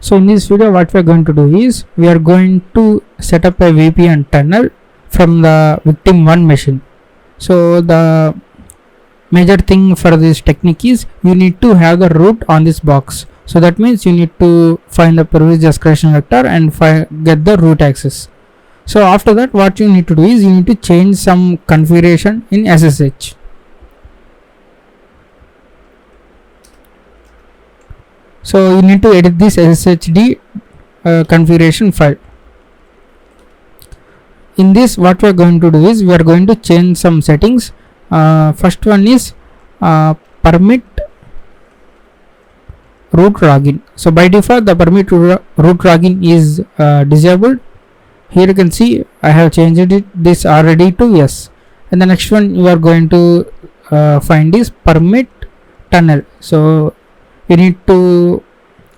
So in this video what we are going to do is we are going to set up a VPN tunnel from the victim 1 machine. So the major thing for this technique is you need to have the root on this box. So that means you need to find the privilege escalation vector and get the root access. So after that what you need to do is you need to change some configuration in SSH. So you need to edit this Sshd configuration file. In this what we are going to do is we are going to change some settings. First one is permit root login. So by default the permit root login is disabled. Here you can see I have changed this already to yes. And the next one you are going to find is permit tunnel. So you need to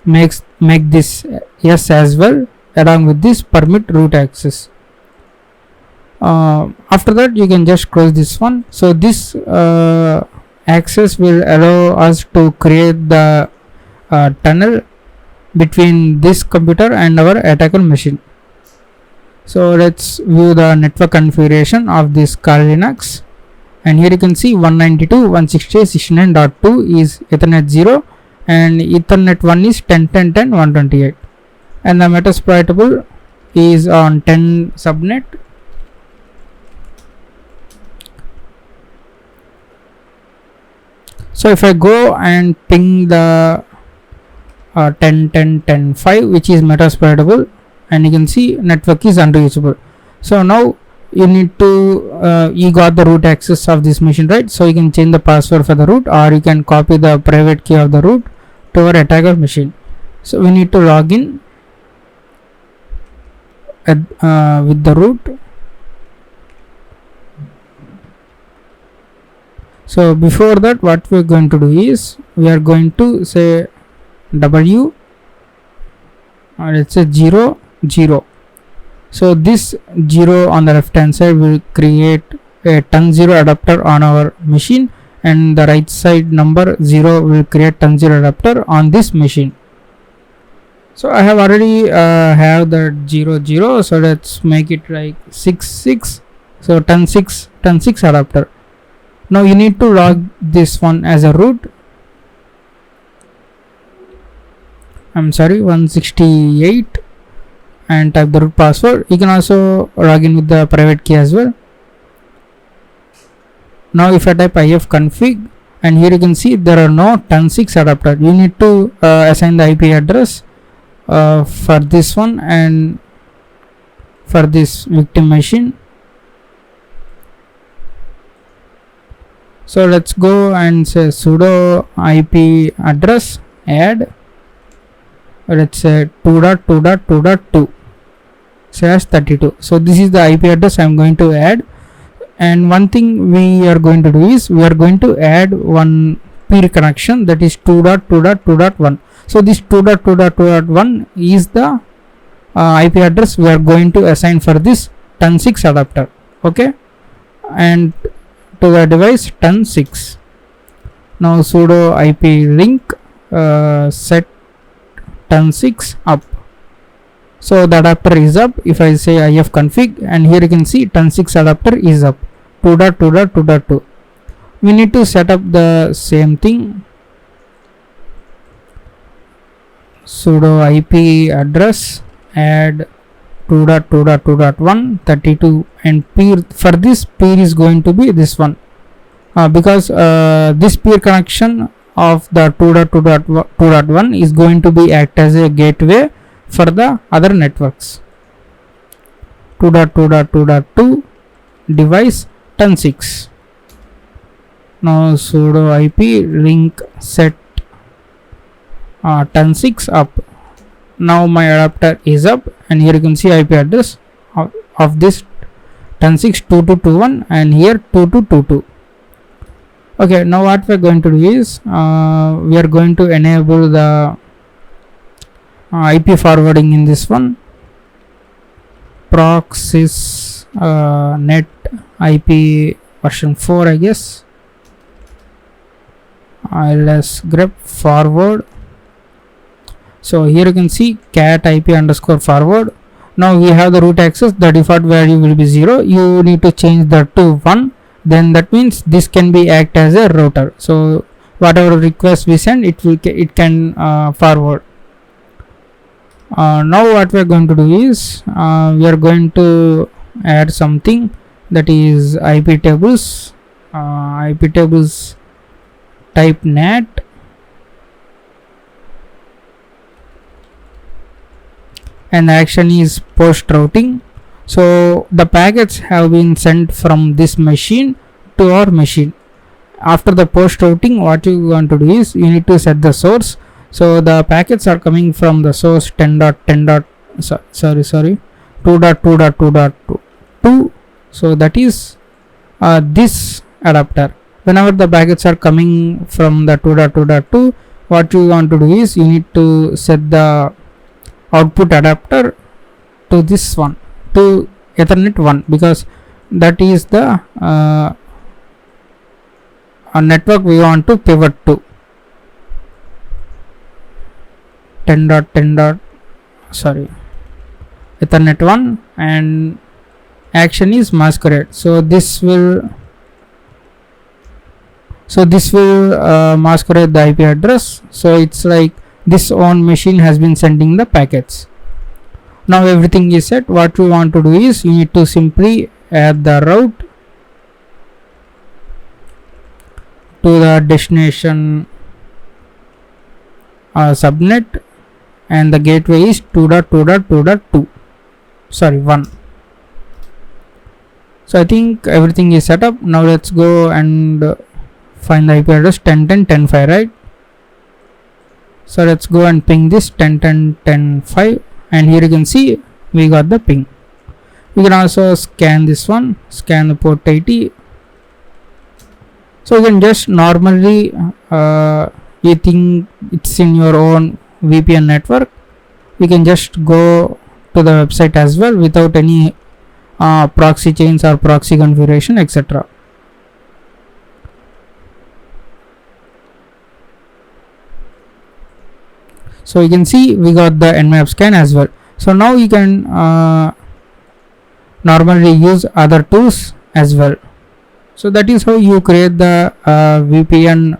make this yes as well along with this permit root access. After that you can just close this one. So this access will allow us to create the tunnel between this computer and our attacker machine. So let's view the network configuration of this Kali Linux, and here you can see 192.168.69.2 is Ethernet 0 and Ethernet 1 is 10.10.10.128, and the metasploitable is on 10 subnet. So if I go and ping the 10.10.10.5 which is metasploitable, and you can see network is unreachable. So now you need to you got the root access of this machine, right? So you can change the password for the root, or you can copy the private key of the root to our attacker machine. So we need to log in with the root. So before that what we are going to do is we are going to say w, let's say 0 0. So this 0 on the left hand side will create a turn 0 adapter on our machine, and the right side number 0 will create turn 0 adapter on this machine. So I have already have the 0 0, so let's make it like 6 6. So turn 6 adapter. Now you need to log this one as a root. I'm sorry, 168, and type the root password. You can also log in with the private key as well. Now if I type ifconfig, and here you can see there are no turn6 adapter. You need to assign the IP address for this one and for this victim machine. So let's go and say sudo IP address add, let's say 2.2.2.2 /32. So this is the IP address I am going to add. And one thing we are going to do is we are going to add one peer connection, that is 2.2.2.1. So this 2.2.2.1 is the IP address we are going to assign for this turn6 adapter. Okay, and to the device turn6. Now sudo IP link set turn6 up. So the adapter is up. If I say ifconfig, and here you can see turn6 adapter is up, 2.2.2.2. we need to set up the same thing. Sudo IP address add 2.2.2.1 32, and peer, for this peer is going to be this one, because this peer connection of the 2.2.2.1 is going to be act as a gateway for the other networks. 2.2.2.2 device turn6. Now sudo IP link set turn6 up. Now my adapter is up, and here you can see IP address of this turn6 2221 and here 2222. Okay, now what we are going to do is we are going to enable the IP forwarding in this one. Proxys net IP version 4, I guess. ls grep forward. So here you can see cat IP underscore forward. Now we have the root access, the default value will be 0. You need to change that to 1. Then that means this can be act as a router. So whatever request we send, it can forward. Now what we are going to do is we are going to add something, that is IP tables. IP tables type NAT, and the action is post routing. So the packets have been sent from this machine to our machine. After the post routing, what you want to do is you need to set the source. So the packets are coming from the source 2.2.2.2. So that is this adapter. Whenever the packets are coming from the 2.2.2, what you want to do is you need to set the output adapter to this one, to Ethernet 1, because that is the network we want to pivot to. 10.10. Ethernet 1, and action is masquerade. So this will masquerade the IP address. So it's like this own machine has been sending the packets. Now everything is set. What we want to do is you need to simply add the route to the destination subnet, and the gateway is 2.2.2.2. 1. So I think everything is set up. Now let's go and find the IP address 10.10.10.5, right? So let's go and ping this 10.10.10.5, and here you can see we got the ping. We can also scan this one, scan the port 80. So you can just normally you think it's in your own VPN network, you can just go to the website as well without any proxy chains or proxy configuration, etc. So you can see we got the nmap scan as well. So now you can normally use other tools as well. So that is how you create the VPN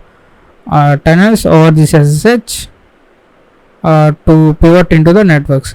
tunnels over this SSH to pivot into the networks.